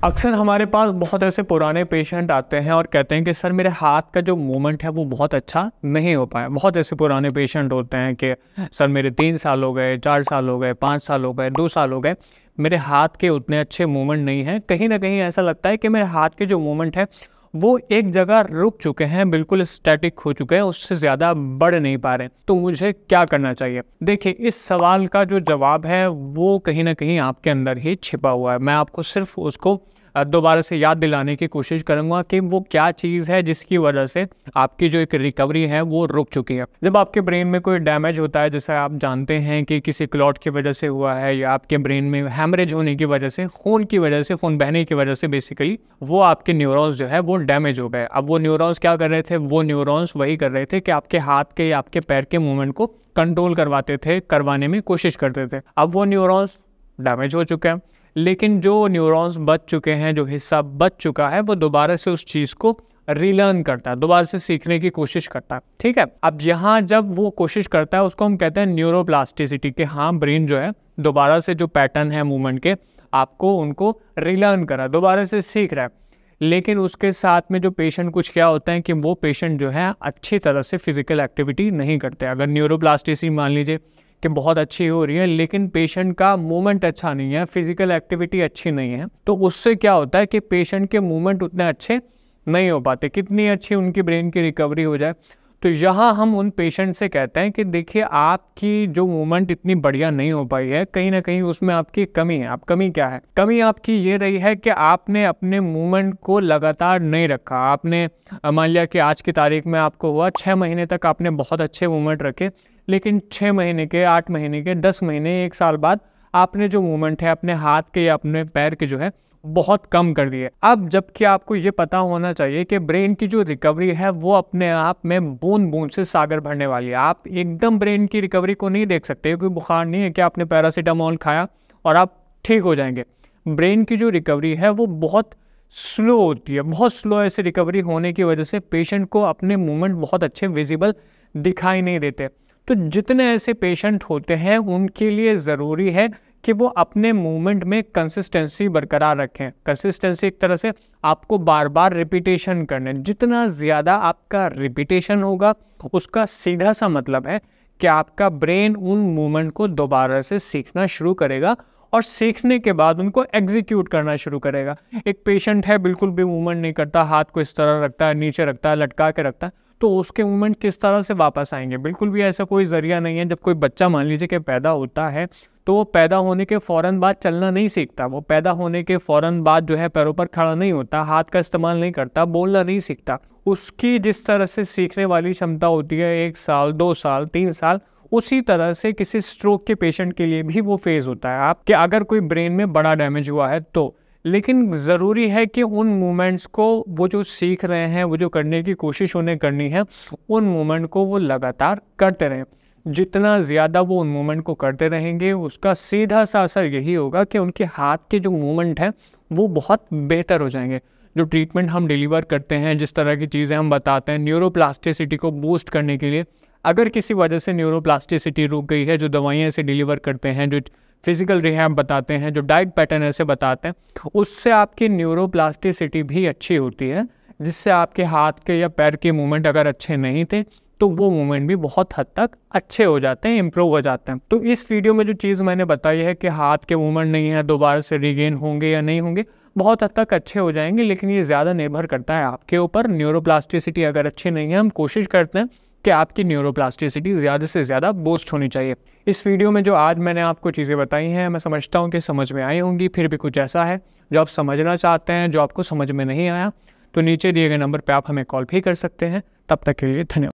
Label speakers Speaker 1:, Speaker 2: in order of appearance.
Speaker 1: अक्सर हमारे पास बहुत ऐसे पुराने पेशेंट आते हैं और कहते हैं कि सर मेरे हाथ का जो मूवमेंट है वो बहुत अच्छा नहीं हो पाया। बहुत ऐसे पुराने पेशेंट होते हैं कि सर मेरे 3 साल हो गए, 4 साल हो गए, 5 साल हो गए, 2 साल हो गए, मेरे हाथ के उतने अच्छे मूवमेंट नहीं हैं। कहीं ना कहीं ऐसा लगता है कि मेरे हाथ के जो मूवमेंट है वो एक जगह रुक चुके हैं, बिल्कुल स्टैटिक हो चुके हैं, उससे ज़्यादा बढ़ नहीं पा रहे। तो मुझे क्या करना चाहिए? देखिए, इस सवाल का जो जवाब है वो कहीं ना कहीं आपके अंदर ही छिपा हुआ है। मैं आपको सिर्फ उसको दोबारा से याद दिलाने की कोशिश करूंगा कि वो क्या चीज़ है जिसकी वजह से आपकी जो एक रिकवरी है वो रुक चुकी है। जब आपके ब्रेन में कोई डैमेज होता है, जैसे आप जानते हैं कि किसी क्लॉट की वजह से हुआ है या आपके ब्रेन में हैमरेज होने की वजह से, खून की वजह से, खून बहने की वजह से बेसिकली वो आपके न्यूरॉन्स जो है वो डैमेज हो गए। अब वो न्यूरॉन्स क्या कर रहे थे? वो न्यूरॉन्स वही कर रहे थे कि आपके हाथ के या आपके पैर के मूवमेंट को कंट्रोल करवाने में कोशिश करते थे। अब वो न्यूरॉन्स डैमेज हो चुके हैं, लेकिन जो न्यूरॉन्स बच चुके हैं, जो हिस्सा बच चुका है, वो दोबारा से उस चीज़ को रीलर्न करता है, दोबारा से सीखने की कोशिश करता है। ठीक है, अब यहाँ जब वो कोशिश करता है उसको हम कहते हैं न्यूरोप्लास्टिसिटी, के हाँ ब्रेन जो है दोबारा से जो पैटर्न है मूवमेंट के, आपको उनको रीलर्न करा, दोबारा से सीख रहा है। लेकिन उसके साथ में जो पेशेंट कुछ क्या होता है कि वो पेशेंट जो है अच्छी तरह से फिजिकल एक्टिविटी नहीं करते। अगर न्यूरोप्लास्टिसिटी मान लीजिए कि बहुत अच्छी हो रही है, लेकिन पेशेंट का मूवमेंट अच्छा नहीं है, फिजिकल एक्टिविटी अच्छी नहीं है, तो उससे क्या होता है कि पेशेंट के मूवमेंट उतने अच्छे नहीं हो पाते, कितनी अच्छी उनकी ब्रेन की रिकवरी हो जाए। तो यहाँ हम उन पेशेंट से कहते हैं कि देखिए, आपकी जो मूवमेंट इतनी बढ़िया नहीं हो पाई है, कहीं ना कहीं उसमें आपकी कमी है। अब कमी क्या है? कमी आपकी ये रही है कि आपने अपने मूवमेंट को लगातार नहीं रखा। आपने मान लिया कि आज की तारीख में आपको हुआ 6 महीने तक आपने बहुत अच्छे मूवमेंट रखे, लेकिन 6 महीने के, 8 महीने के, 10 महीने, 1 साल बाद आपने जो मूवमेंट है अपने हाथ के या अपने पैर के जो है बहुत कम कर दिए। अब जबकि आपको ये पता होना चाहिए कि ब्रेन की जो रिकवरी है वो अपने आप में बूंद बूंद से सागर भरने वाली है। आप एकदम ब्रेन की रिकवरी को नहीं देख सकते। कोई बुखार नहीं है कि आपने पैरासीटामोल खाया और आप ठीक हो जाएंगे। ब्रेन की जो रिकवरी है वो बहुत स्लो होती है, बहुत स्लो। ऐसे रिकवरी होने की वजह से पेशेंट को अपने मूवमेंट बहुत अच्छे विजिबल दिखाई नहीं देते। तो जितने ऐसे पेशेंट होते हैं उनके लिए ज़रूरी है कि वो अपने मूवमेंट में कंसिस्टेंसी बरकरार रखें। कंसिस्टेंसी एक तरह से आपको बार बार रिपीटेशन करने, जितना ज़्यादा आपका रिपीटेशन होगा उसका सीधा सा मतलब है कि आपका ब्रेन उन मूवमेंट को दोबारा से सीखना शुरू करेगा और सीखने के बाद उनको एग्जीक्यूट करना शुरू करेगा। एक पेशेंट है बिल्कुल भी मूवमेंट नहीं करता, हाथ को इस तरह रखता है, नीचे रखता है, लटका के रखता है, तो उसके मूवमेंट किस तरह से वापस आएंगे? बिल्कुल भी ऐसा कोई जरिया नहीं है। जब कोई बच्चा मान लीजिए कि पैदा होता है तो वो पैदा होने के फ़ौरन बाद चलना नहीं सीखता, वो पैदा होने के फ़ौरन बाद जो है पैरों पर खड़ा नहीं होता, हाथ का इस्तेमाल नहीं करता, बोलना नहीं सीखता। उसकी जिस तरह से सीखने वाली क्षमता होती है 1 साल, 2 साल, 3 साल, उसी तरह से किसी स्ट्रोक के पेशेंट के लिए भी वो फेज़ होता है आप कि अगर कोई ब्रेन में बड़ा डैमेज हुआ है तो। लेकिन ज़रूरी है कि उन मूवमेंट्स को वो जो सीख रहे हैं, वो जो करने की कोशिश उन्हें करनी है, उन मूवमेंट को वो लगातार करते रहें। जितना ज़्यादा वो उन मूवमेंट को करते रहेंगे उसका सीधा सा असर यही होगा कि उनके हाथ के जो मूवमेंट हैं वो बहुत बेहतर हो जाएंगे। जो ट्रीटमेंट हम डिलीवर करते हैं, जिस तरह की चीज़ें हम बताते हैं न्यूरोप्लास्टिसिटी को बूस्ट करने के लिए, अगर किसी वजह से न्यूरोप्लास्टिसिटी रुक गई है, जो दवाइयाँ ऐसे डिलीवर करते हैं, जो फिजिकल रिहैब बताते हैं, जो डाइट पैटर्न ऐसे बताते हैं, उससे आपकी न्यूरोप्लास्टिसिटी भी अच्छी होती है, जिससे आपके हाथ के या पैर के मूवमेंट अगर अच्छे नहीं थे तो वो मूवमेंट भी बहुत हद तक अच्छे हो जाते हैं, इम्प्रूव हो जाते हैं। तो इस वीडियो में जो चीज़ मैंने बताई है कि हाथ के मूवमेंट नहीं है, दोबारा से रिगेन होंगे या नहीं होंगे, बहुत हद तक अच्छे हो जाएंगे, लेकिन ये ज़्यादा निर्भर करता है आपके ऊपर। न्यूरोप्लास्टिसिटी अगर अच्छी नहीं है, हम कोशिश करते हैं कि आपकी न्यूरोप्लास्टिसिटी ज़्यादा से ज़्यादा बूस्ट होनी चाहिए। इस वीडियो में जो आज मैंने आपको चीज़ें बताई हैं, मैं समझता हूँ कि समझ में आई होंगी। फिर भी कुछ ऐसा है जो आप समझना चाहते हैं, जो आपको समझ में नहीं आया, तो नीचे दिए गए नंबर पर आप हमें कॉल भी कर सकते हैं। तब तक के लिए धन्यवाद।